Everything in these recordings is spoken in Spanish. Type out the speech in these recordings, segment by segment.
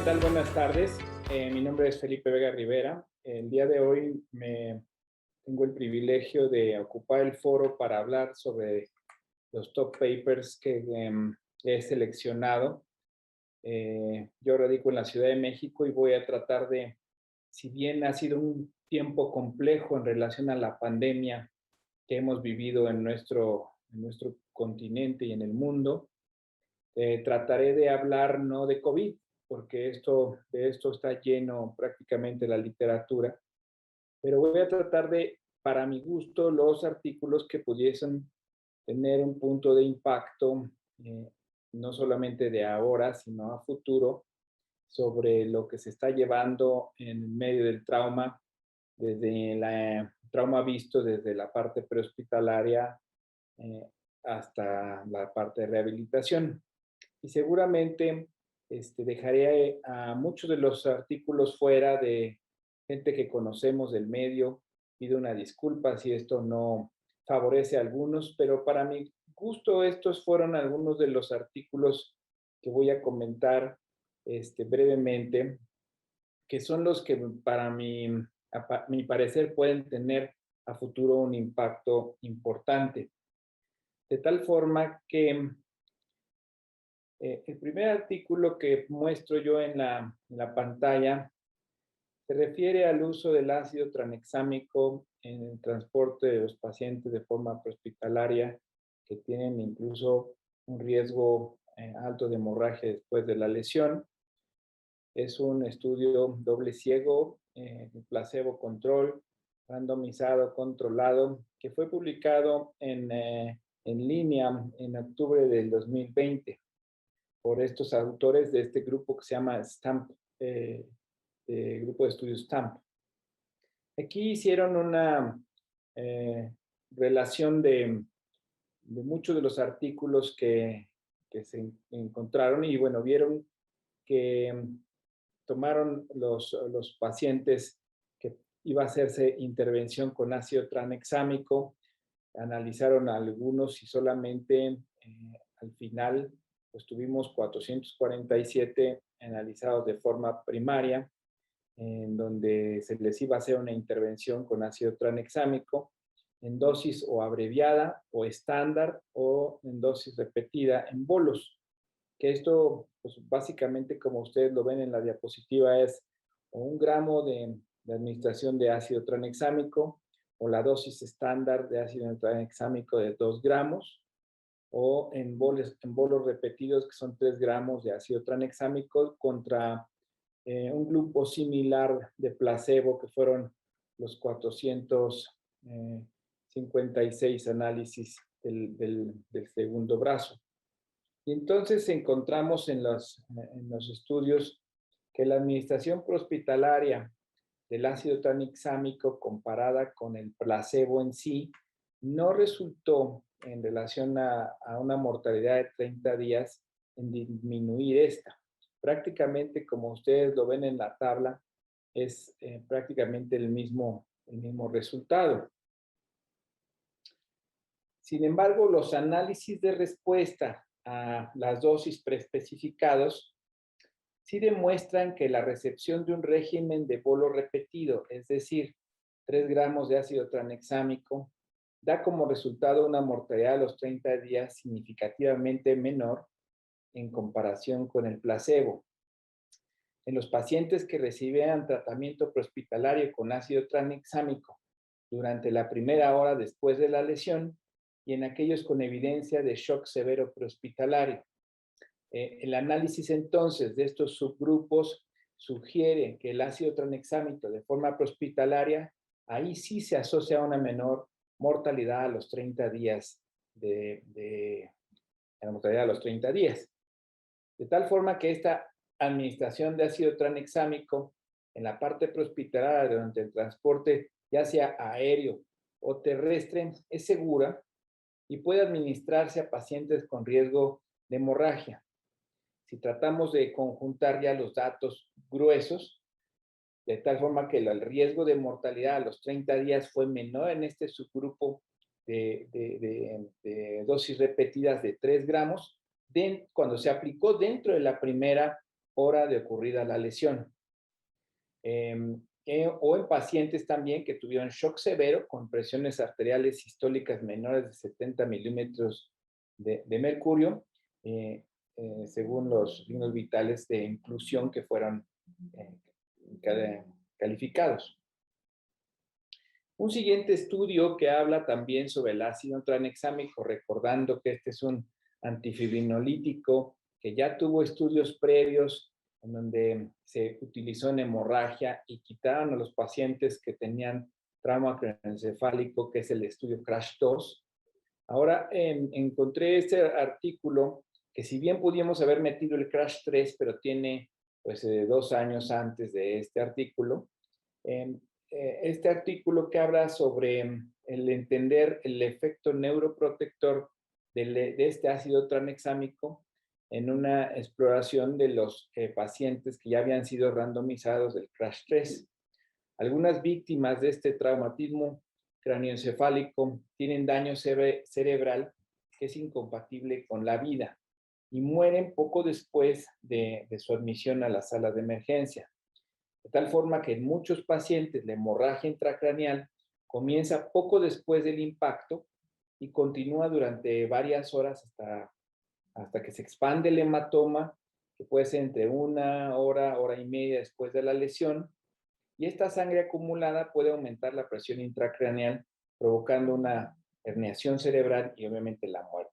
tal? Buenas tardes. Mi nombre es Felipe Vega Rivera. El día de hoy tengo el privilegio de ocupar el foro para hablar sobre los top papers que he seleccionado. Yo radico en la Ciudad de México y voy a tratar de, si bien ha sido un tiempo complejo en relación a la pandemia que hemos vivido en nuestro continente y en el mundo, trataré de hablar no de COVID, porque de esto está lleno prácticamente la literatura, pero voy a tratar de, para mi gusto, los artículos que pudiesen tener un punto de impacto, eh, no solamente de ahora, sino a futuro, sobre lo que se está llevando en medio del trauma, desde el trauma visto desde la parte prehospitalaria eh, hasta la parte de rehabilitación. Y seguramente dejaré a muchos de los artículos fuera de gente que conocemos del medio. Pido una disculpa si esto no favorece a algunos, pero para mi gusto estos fueron algunos de los artículos que voy a comentar brevemente, que son los que para mi parecer pueden tener a futuro un impacto importante. De tal forma que el primer artículo que muestro yo en la pantalla se refiere al uso del ácido tranexámico en el transporte de los pacientes de forma prehospitalaria que tienen incluso un riesgo alto de hemorragia después de la lesión. Es un estudio doble ciego, placebo control, randomizado, controlado, que fue publicado en línea en octubre del 2020 por estos autores de este grupo que se llama STAMP, Grupo de Estudios STAMP. Aquí hicieron una relación de muchos de los artículos que se encontraron y bueno, vieron que tomaron los pacientes que iba a hacerse intervención con ácido tranexámico, analizaron a algunos y solamente al final pues tuvimos 447 analizados de forma primaria, en donde se les iba a hacer una intervención con ácido tranexámico en dosis o abreviada o estándar o en dosis repetida en bolos. Que esto, pues básicamente como ustedes lo ven en la diapositiva, es 1 gramo de administración de ácido tranexámico o la dosis estándar de ácido tranexámico de 2 gramos o en bolos repetidos que son 3 gramos de ácido tranexámico contra un grupo similar de placebo que fueron los 456 análisis del segundo brazo. Y entonces encontramos en los estudios que la administración prehospitalaria del ácido tranexámico comparada con el placebo en sí no resultó en relación a una mortalidad de 30 días en disminuir esta. Prácticamente, como ustedes lo ven en la tabla, es prácticamente el mismo resultado. Sin embargo, los análisis de respuesta a las dosis preespecificados sí demuestran que la recepción de un régimen de bolo repetido, es decir, 3 gramos de ácido tranexámico, da como resultado una mortalidad a los 30 días significativamente menor en comparación con el placebo. En los pacientes que recibían tratamiento prehospitalario con ácido tranexámico durante la primera hora después de la lesión y en aquellos con evidencia de shock severo prehospitalario. El análisis entonces de estos subgrupos sugiere que el ácido tranexámico de forma prehospitalaria, ahí sí se asocia a una menor mortalidad a los 30 días a la mortalidad a los 30 días. De tal forma que esta administración de ácido tranexámico en la parte prehospitalaria durante el transporte, ya sea aéreo o terrestre, es segura y puede administrarse a pacientes con riesgo de hemorragia. Si tratamos de conjuntar ya los datos gruesos, de tal forma que el riesgo de mortalidad a los 30 días fue menor en este subgrupo de dosis repetidas de 3 gramos, cuando se aplicó dentro de la primera hora de ocurrida la lesión. O en pacientes también que tuvieron shock severo con presiones arteriales sistólicas menores de 70 milímetros de mercurio, según los signos vitales de inclusión que fueron calificados. Un siguiente estudio que habla también sobre el ácido tranexámico, recordando que este es un antifibrinolítico que ya tuvo estudios previos en donde se utilizó en hemorragia y quitaron a los pacientes que tenían trauma craneoencefálico, que es el estudio CRASH-2. Ahora encontré este artículo que, si bien pudimos haber metido el CRASH-3, pero tiene pues 2 años antes de este artículo, este artículo que habla sobre el entender el efecto neuroprotector de este ácido tranexámico en una exploración de los pacientes que ya habían sido randomizados del CRASH-3. Algunas víctimas de este traumatismo cráneoencefálico tienen daño cerebral que es incompatible con la vida y mueren poco después de su admisión a la sala de emergencia. De tal forma que en muchos pacientes la hemorragia intracraneal comienza poco después del impacto y continúa durante varias horas hasta que se expande el hematoma, que puede ser entre 1 hora, hora y media después de la lesión, y esta sangre acumulada puede aumentar la presión intracraneal, provocando una herniación cerebral y obviamente la muerte.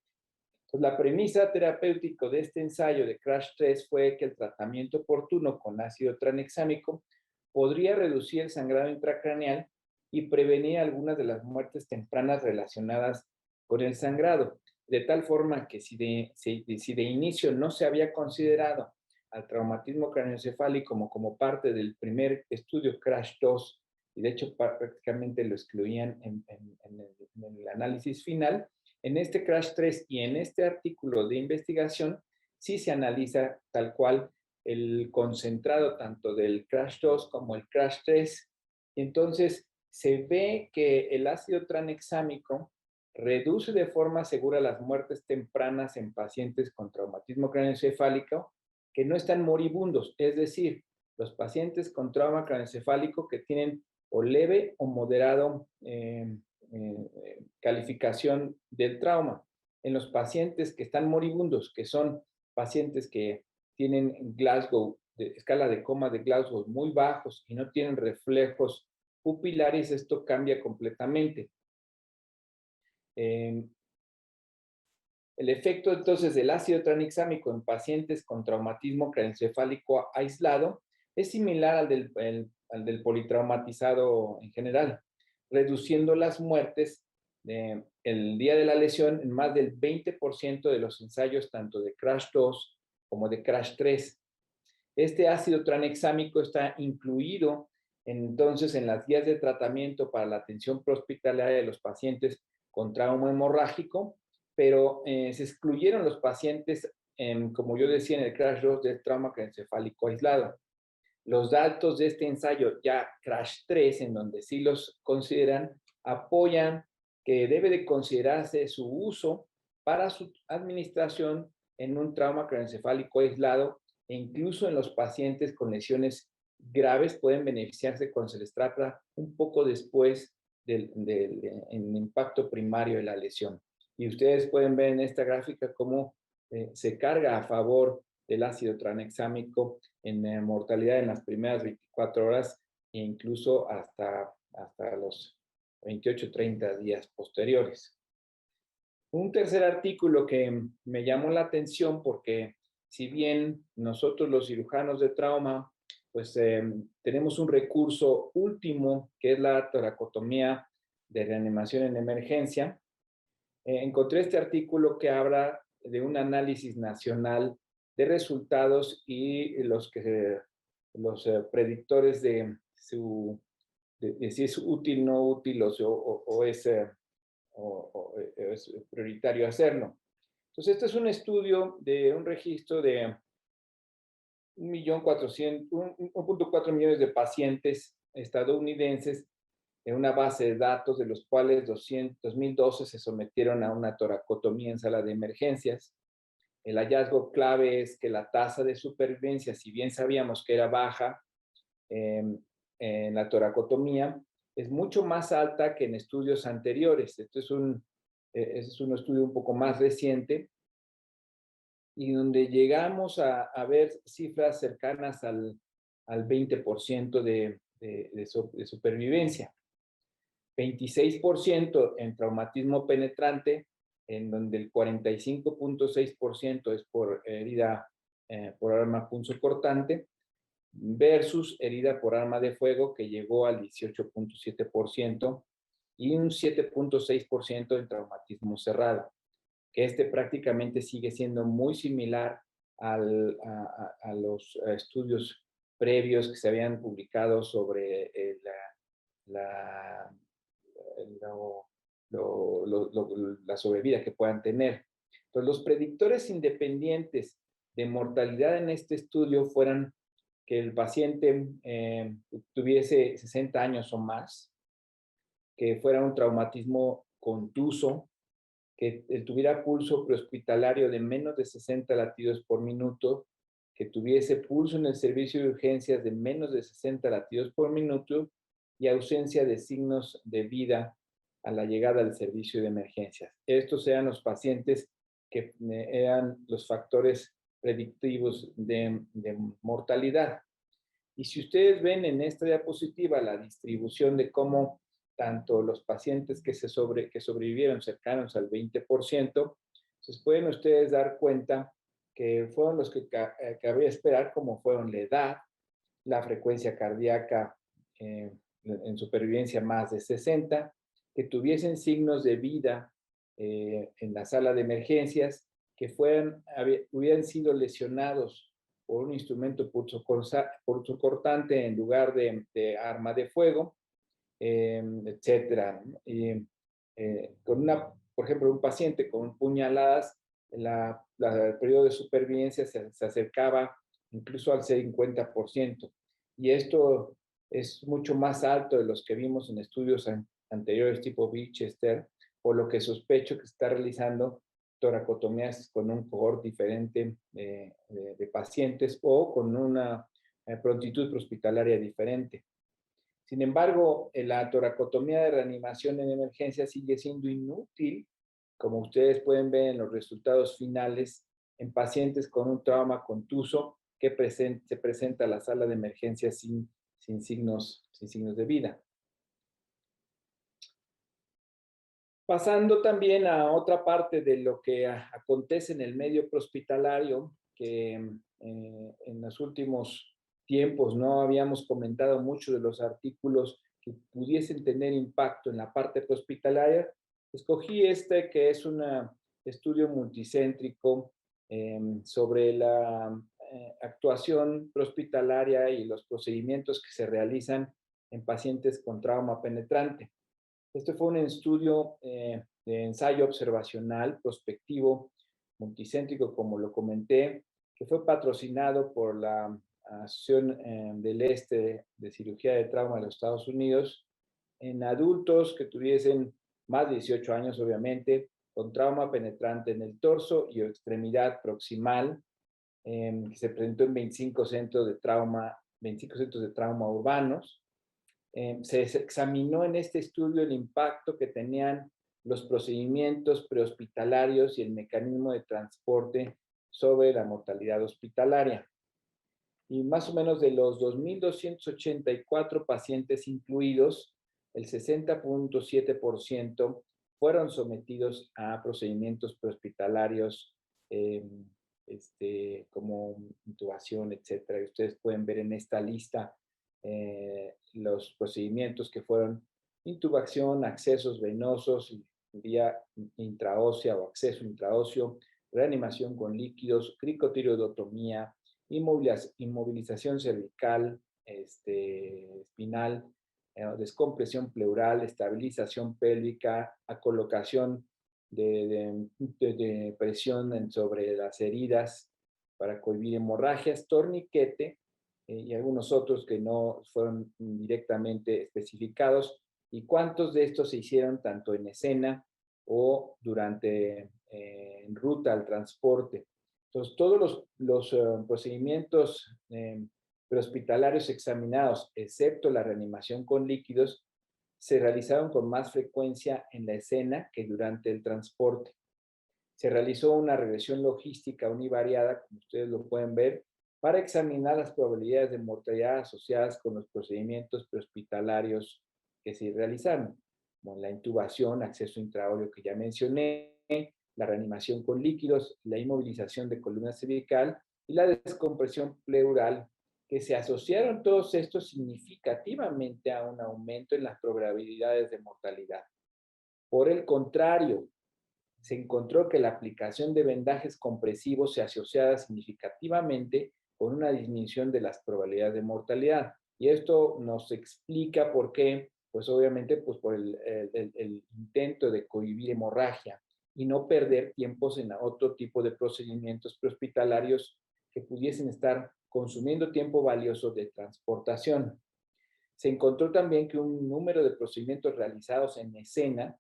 Entonces, la premisa terapéutica de este ensayo de CRASH-3 fue que el tratamiento oportuno con ácido tranexámico podría reducir el sangrado intracraneal y prevenir algunas de las muertes tempranas relacionadas con el sangrado, de tal forma que si de inicio no se había considerado al traumatismo craneoencefálico como parte del primer estudio CRASH-2, y de hecho prácticamente lo excluían en el análisis final, en este CRASH-3 y en este artículo de investigación sí se analiza tal cual el concentrado tanto del CRASH-2 como el CRASH-3. Entonces, se ve que el ácido tranexámico reduce de forma segura las muertes tempranas en pacientes con traumatismo craneoencefálico que no están moribundos, es decir, los pacientes con trauma craneoencefálico que tienen o leve o moderado calificación del trauma. En los pacientes que están moribundos, que son pacientes que tienen Glasgow, escala de coma de Glasgow muy bajos y no tienen reflejos pupilares, esto cambia completamente. El efecto entonces del ácido tranexámico en pacientes con traumatismo craneoencefálico aislado es similar al del politraumatizado en general, reduciendo las muertes el día de la lesión en más del 20% de los ensayos tanto de CRASH-2 como de CRASH-3. Este ácido tranexámico está incluido entonces en las guías de tratamiento para la atención prehospitalaria de los pacientes con trauma hemorrágico, pero se excluyeron los pacientes, como yo decía en el CRASH-2, del trauma craneoencefálico aislado. Los datos de este ensayo ya CRASH-3, en donde sí los consideran, apoyan que debe de considerarse su uso para su administración en un trauma craneoencefálico aislado, e incluso en los pacientes con lesiones graves pueden beneficiarse cuando se les trata un poco después del impacto primario de la lesión. Y ustedes pueden ver en esta gráfica cómo se carga a favor del ácido tranexámico en mortalidad en las primeras 24 horas e incluso hasta los 28-30 días posteriores. Un tercer artículo que me llamó la atención porque si bien nosotros los cirujanos de trauma pues tenemos un recurso último que es la toracotomía de reanimación en emergencia, encontré este artículo que habla de un análisis nacional de resultados y los predictores de si es útil, no útil o es prioritario hacerlo. Entonces, este es un estudio de un registro de 1.4 millones de pacientes estadounidenses en una base de datos, de los cuales 2012 se sometieron a una toracotomía en sala de emergencias. El hallazgo clave es que la tasa de supervivencia, si bien sabíamos que era baja en la toracotomía, es mucho más alta que en estudios anteriores. Esto es un estudio un poco más reciente y donde llegamos a ver cifras cercanas al 20% de supervivencia. 26% en traumatismo penetrante, en donde el 45.6% es por herida por arma punzocortante, versus herida por arma de fuego, que llegó al 18.7%, y un 7.6% en traumatismo cerrado, que prácticamente sigue siendo muy similar a los estudios previos que se habían publicado sobre la, lo, la sobrevida que puedan tener. Entonces, los predictores independientes de mortalidad en este estudio fueran que el paciente tuviese 60 años o más, que fuera un traumatismo contuso, que tuviera pulso prehospitalario de menos de 60 latidos por minuto, que tuviese pulso en el servicio de urgencias de menos de 60 latidos por minuto y ausencia de signos de vida a la llegada al servicio de emergencias. Estos eran los pacientes que eran los factores predictivos de mortalidad. Y si ustedes ven en esta diapositiva la distribución de cómo tanto los pacientes que sobrevivieron cercanos al 20%, pues pueden ustedes dar cuenta que fueron los que cabría esperar, como fueron la edad, la frecuencia cardíaca en supervivencia más de 60, que tuviesen signos de vida en la sala de emergencias, que hubieran sido lesionados por un instrumento pulsocortante en lugar de arma de fuego, etcétera. Y, por ejemplo, un paciente con puñaladas, el periodo de supervivencia se acercaba incluso al 50%. Y esto es mucho más alto de los que vimos en estudios anteriores tipo Winchester, por lo que sospecho que se está realizando toracotomías con un cohort diferente de pacientes o con una prontitud prehospitalaria diferente. Sin embargo, la toracotomía de reanimación en emergencia sigue siendo inútil, como ustedes pueden ver en los resultados finales, en pacientes con un trauma contuso que se presenta a la sala de emergencia sin signos de vida. Pasando también a otra parte de lo que acontece en el medio prehospitalario, que en los últimos tiempos no habíamos comentado mucho de los artículos que pudiesen tener impacto en la parte prehospitalaria. Escogí que es un estudio multicéntrico sobre la actuación prehospitalaria y los procedimientos que se realizan en pacientes con trauma penetrante. Este fue un estudio de ensayo observacional, prospectivo, multicéntrico, como lo comenté, que fue patrocinado por la Asociación del Este de Cirugía de Trauma de los Estados Unidos, en adultos que tuviesen más de 18 años, obviamente, con trauma penetrante en el torso y extremidad proximal, que se presentó en 25 centros de trauma urbanos. Se examinó en este estudio el impacto que tenían los procedimientos prehospitalarios y el mecanismo de transporte sobre la mortalidad hospitalaria. Y más o menos de los 2.284 pacientes incluidos, el 60.7% fueron sometidos a procedimientos prehospitalarios como intubación, etcétera. Y ustedes pueden ver en esta lista los procedimientos que fueron intubación, accesos venosos, vía intraósea o acceso intraóseo, reanimación con líquidos, cricotiroidotomía, inmovilización cervical, espinal, descompresión pleural, estabilización pélvica, colocación de presión sobre las heridas para cohibir hemorragias, torniquete, y algunos otros que no fueron directamente especificados, y cuántos de estos se hicieron tanto en escena o durante en ruta al transporte. Entonces, todos los procedimientos prehospitalarios examinados, excepto la reanimación con líquidos, se realizaron con más frecuencia en la escena que durante el transporte. Se realizó una regresión logística univariada, como ustedes lo pueden ver, para examinar las probabilidades de mortalidad asociadas con los procedimientos prehospitalarios que se realizaron, como la intubación, acceso intraóreo que ya mencioné, la reanimación con líquidos, la inmovilización de columna cervical y la descompresión pleural, que se asociaron todos estos significativamente a un aumento en las probabilidades de mortalidad. Por el contrario, se encontró que la aplicación de vendajes compresivos se asociaba significativamente con una disminución de las probabilidades de mortalidad. Y esto nos explica por qué, pues obviamente, pues por el intento de cohibir hemorragia y no perder tiempos en otro tipo de procedimientos prehospitalarios que pudiesen estar consumiendo tiempo valioso de transportación. Se encontró también que un número de procedimientos realizados en escena,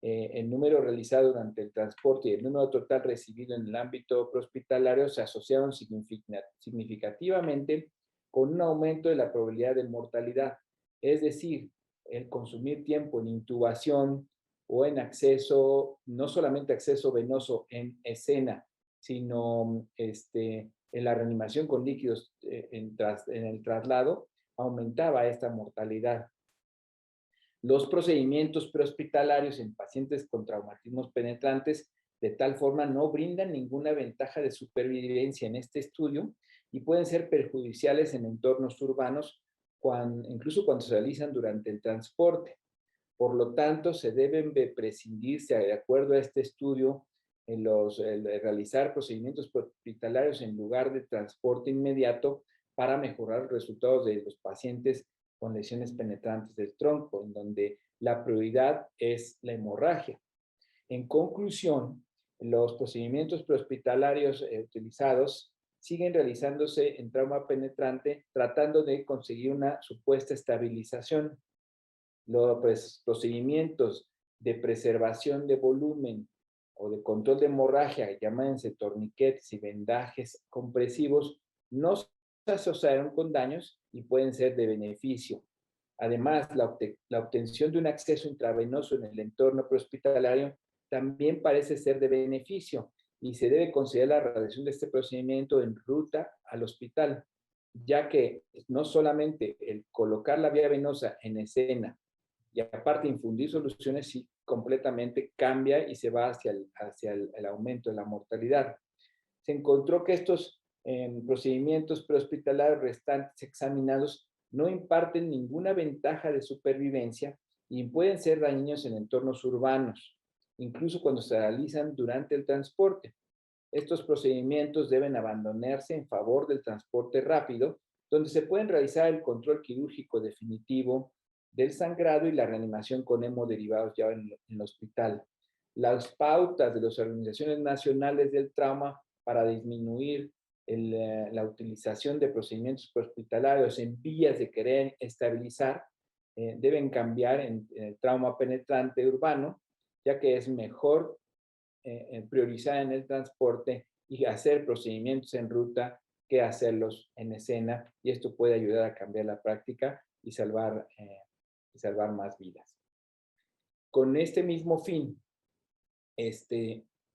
el número realizado durante el transporte y el número total recibido en el ámbito prehospitalario se asociaron significativamente con un aumento de la probabilidad de mortalidad. Es decir, el consumir tiempo en intubación o en acceso, no solamente acceso venoso en escena, sino en la reanimación con líquidos en el traslado, aumentaba esta mortalidad. Los procedimientos prehospitalarios en pacientes con traumatismos penetrantes de tal forma no brindan ninguna ventaja de supervivencia en este estudio y pueden ser perjudiciales en entornos urbanos, incluso cuando se realizan durante el transporte. Por lo tanto, se deben prescindirse, de acuerdo a este estudio, de realizar procedimientos hospitalarios en lugar de transporte inmediato para mejorar los resultados de los pacientes con lesiones penetrantes del tronco, en donde la prioridad es la hemorragia. En conclusión, los procedimientos prehospitalarios utilizados siguen realizándose en trauma penetrante, tratando de conseguir una supuesta estabilización. Los procedimientos de preservación de volumen o de control de hemorragia, llámense torniquetes y vendajes compresivos, no se asociaron con daños y pueden ser de beneficio. Además, la obtención de un acceso intravenoso en el entorno prehospitalario también parece ser de beneficio y se debe considerar la realización de este procedimiento en ruta al hospital, ya que no solamente el colocar la vía venosa en escena y aparte infundir soluciones sí completamente cambia y se va hacia el aumento de la mortalidad. Se encontró que estos procedimientos prehospitalarios restantes examinados no imparten ninguna ventaja de supervivencia y pueden ser dañinos en entornos urbanos, incluso cuando se realizan durante el transporte. Estos procedimientos deben abandonarse en favor del transporte rápido, donde se pueden realizar el control quirúrgico definitivo del sangrado y la reanimación con hemoderivados ya en el hospital. Las pautas de las organizaciones nacionales del trauma para disminuir la utilización de procedimientos hospitalarios en vías de querer estabilizar deben cambiar en el trauma penetrante urbano, ya que es mejor priorizar en el transporte y hacer procedimientos en ruta que hacerlos en escena, y esto puede ayudar a cambiar la práctica y salvar más vidas. Con este mismo fin,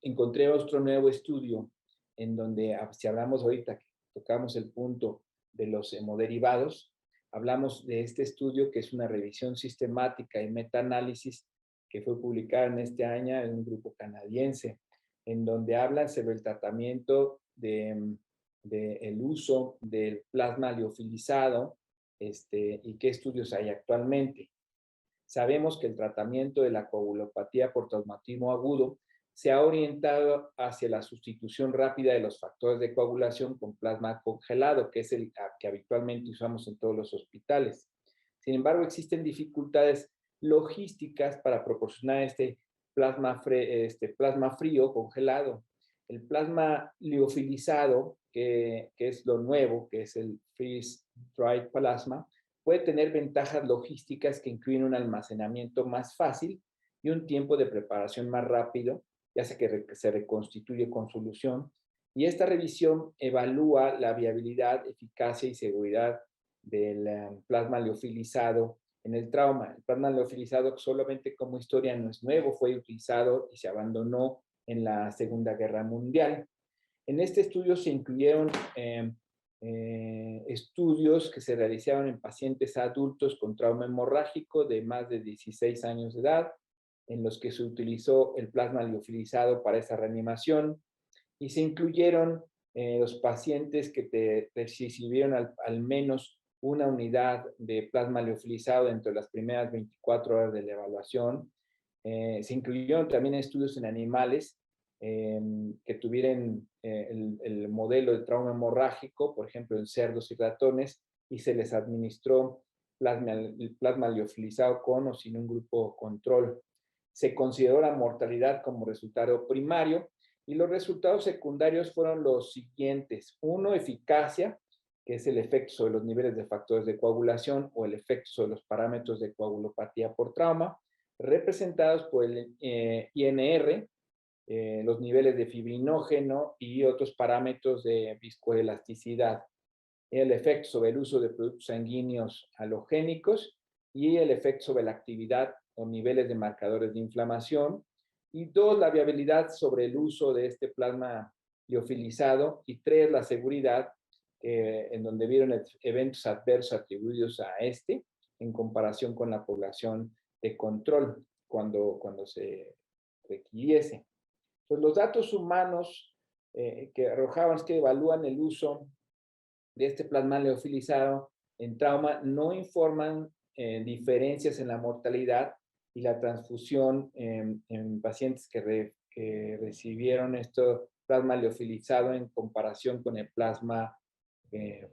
encontré otro nuevo estudio en donde, si hablamos ahorita, que tocamos el punto de los hemoderivados, hablamos de este estudio que es una revisión sistemática y metaanálisis que fue publicada en este año en un grupo canadiense, en donde hablan sobre el tratamiento del uso del plasma liofilizado y qué estudios hay actualmente. Sabemos que el tratamiento de la coagulopatía por traumatismo agudo se ha orientado hacia la sustitución rápida de los factores de coagulación con plasma congelado, que es el que habitualmente usamos en todos los hospitales. Sin embargo, existen dificultades logísticas para proporcionar este plasma frío congelado. El plasma liofilizado, que es lo nuevo, que es el freeze-dried plasma, puede tener ventajas logísticas que incluyen un almacenamiento más fácil y un tiempo de preparación más rápido, ya sea que se reconstituye con solución, Y esta revisión evalúa la viabilidad, eficacia y seguridad del plasma liofilizado en el trauma. El plasma liofilizado, solamente como historia, no es nuevo, fue utilizado y se abandonó en la Segunda Guerra Mundial. En este estudio se incluyeron estudios que se realizaron en pacientes adultos con trauma hemorrágico de más de 16 años de edad, en los que se utilizó el plasma liofilizado para esa reanimación, y se incluyeron los pacientes que recibieron al menos una unidad de plasma liofilizado dentro de las primeras 24 horas de la evaluación. Se incluyeron también estudios en animales que tuvieran el modelo de trauma hemorrágico, por ejemplo, en cerdos y ratones, y se les administró plasma liofilizado con o sin un grupo control. Se consideró la mortalidad como resultado primario, y los resultados secundarios fueron los siguientes. Uno, eficacia, que es el efecto sobre los niveles de factores de coagulación o el efecto sobre los parámetros de coagulopatía por trauma, representados por el INR, los niveles de fibrinógeno y otros parámetros de viscoelasticidad. El efecto sobre el uso de productos sanguíneos halogénicos y el efecto sobre la actividad o niveles de marcadores de inflamación. Y dos, la viabilidad sobre el uso de este plasma liofilizado. Y tres, la seguridad, en donde vieron eventos adversos atribuidos a este en comparación con la población de control cuando se requiriese. Pues los datos humanos que arrojaban es que evalúan el uso de este plasma liofilizado en trauma no informan diferencias en la mortalidad y la transfusión en pacientes que recibieron esto plasma liofilizado en comparación con el plasma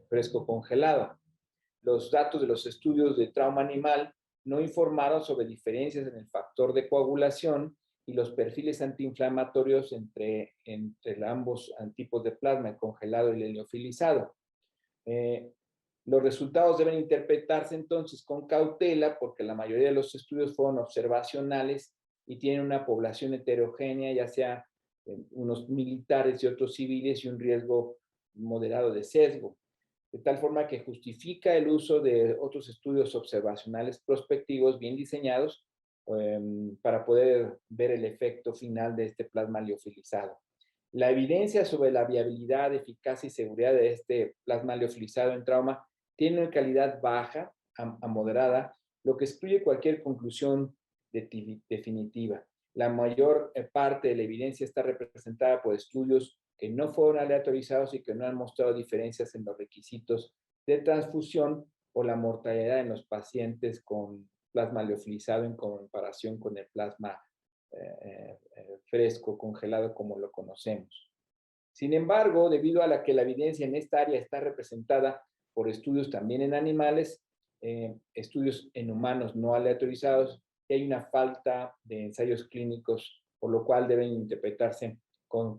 fresco congelado. Los datos de los estudios de trauma animal no informaron sobre diferencias en el factor de coagulación y los perfiles antiinflamatorios entre ambos tipos de plasma, el congelado y el liofilizado. Los resultados deben interpretarse entonces con cautela, porque la mayoría de los estudios fueron observacionales y tienen una población heterogénea, ya sea unos militares y otros civiles, y un riesgo moderado de sesgo, de tal forma que justifica el uso de otros estudios observacionales prospectivos bien diseñados para poder ver el efecto final de este plasma liofilizado. La evidencia sobre la viabilidad, eficacia y seguridad de este plasma liofilizado en trauma tiene una calidad baja a moderada, lo que excluye cualquier conclusión definitiva. La mayor parte de la evidencia está representada por estudios que no fueron aleatorizados y que no han mostrado diferencias en los requisitos de transfusión o la mortalidad en los pacientes con plasma liofilizado en comparación con el plasma fresco, congelado, como lo conocemos. Sin embargo, debido a que la evidencia en esta área está representada por estudios también en animales, estudios en humanos no aleatorizados, y hay una falta de ensayos clínicos, por lo cual deben interpretarse con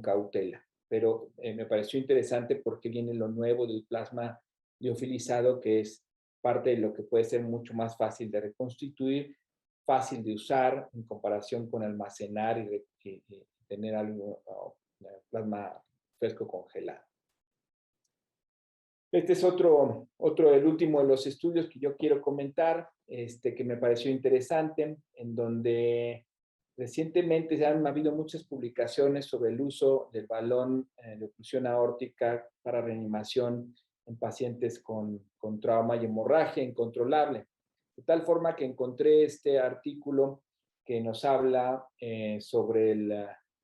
cautela. Pero me pareció interesante porque viene lo nuevo del plasma liofilizado, que es parte de lo que puede ser mucho más fácil de reconstituir, fácil de usar en comparación con almacenar y tener algo, plasma fresco congelado. Este es el último de los estudios que yo quiero comentar, que me pareció interesante, en donde recientemente han habido muchas publicaciones sobre el uso del balón de oclusión aórtica para reanimación en pacientes con trauma y hemorragia incontrolable. De tal forma que encontré este artículo que nos habla sobre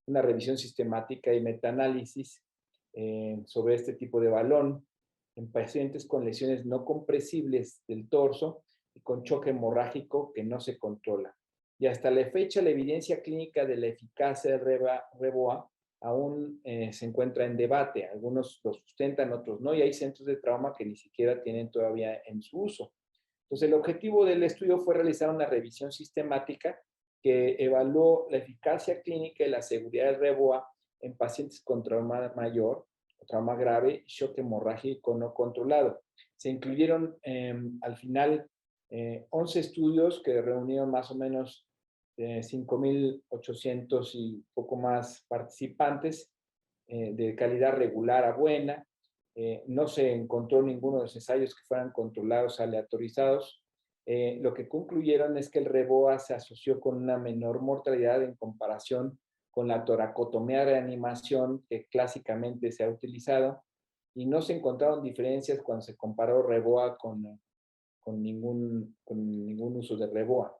una revisión sistemática y metaanálisis sobre este tipo de balón en pacientes con lesiones no compresibles del torso y con choque hemorrágico que no se controla. Y hasta la fecha, la evidencia clínica de la eficacia de REBOA aún se encuentra en debate. Algunos lo sustentan, otros no, y hay centros de trauma que ni siquiera tienen todavía en su uso. Entonces, el objetivo del estudio fue realizar una revisión sistemática que evaluó la eficacia clínica y la seguridad de REBOA en pacientes con trauma mayor, trauma grave, shock hemorrágico no controlado. Se incluyeron al final 11 estudios que reunieron más o menos 5,800 y poco más participantes de calidad regular a buena. No se encontró ninguno de los ensayos que fueran controlados, aleatorizados. Lo que concluyeron es que el REBOA se asoció con una menor mortalidad en comparación con la toracotomía de reanimación que clásicamente se ha utilizado, y no se encontraron diferencias cuando se comparó REBOA con ningún uso de REBOA.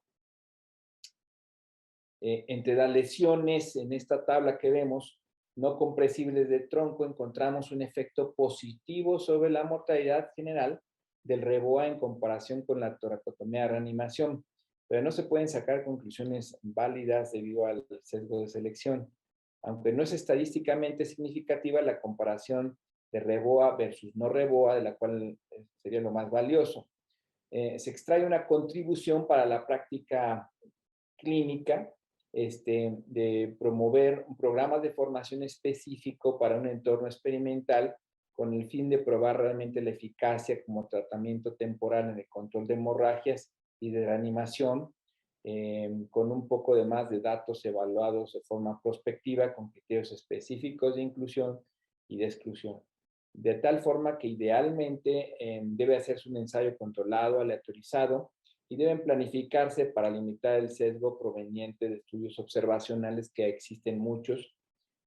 Entre las lesiones en esta tabla que vemos, no compresibles de tronco, encontramos un efecto positivo sobre la mortalidad general del REBOA en comparación con la toracotomía de reanimación, pero no se pueden sacar conclusiones válidas debido al sesgo de selección. Aunque no es estadísticamente significativa la comparación de REBOA versus no REBOA, de la cual sería lo más valioso. Se extrae una contribución para la práctica clínica, de promover un programa de formación específico para un entorno experimental con el fin de probar realmente la eficacia como tratamiento temporal en el control de hemorragias y de reanimación, con un poco de más de datos evaluados de forma prospectiva con criterios específicos de inclusión y de exclusión. De tal forma que idealmente debe hacerse un ensayo controlado, aleatorizado, y deben planificarse para limitar el sesgo proveniente de estudios observacionales, que existen muchos.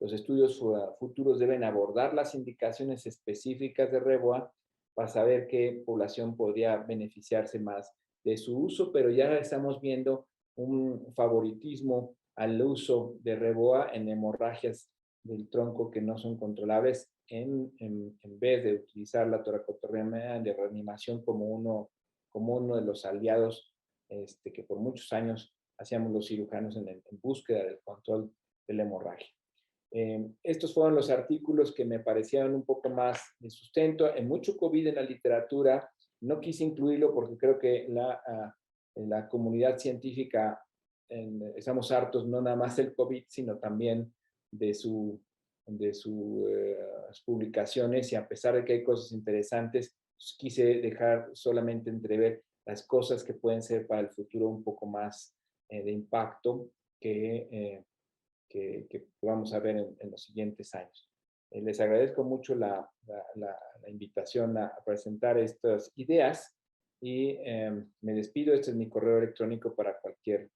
Los estudios futuros deben abordar las indicaciones específicas de REBOA para saber qué población podría beneficiarse más de su uso, pero ya estamos viendo un favoritismo al uso de REBOA en hemorragias del tronco que no son controlables, en vez de utilizar la toracotomía de reanimación como uno de los aliados que por muchos años hacíamos los cirujanos en búsqueda del control de la hemorragia. Estos fueron los artículos que me parecían un poco más de sustento. En mucho COVID en la literatura, no quise incluirlo porque creo que la comunidad científica estamos hartos no nada más del COVID, sino también de sus publicaciones, y a pesar de que hay cosas interesantes, pues quise dejar solamente entrever las cosas que pueden ser para el futuro un poco más de impacto que vamos a ver en los siguientes años. Les agradezco mucho la invitación a presentar estas ideas, y me despido. Este es mi correo electrónico para cualquier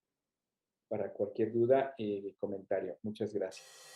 duda y comentario. Muchas gracias.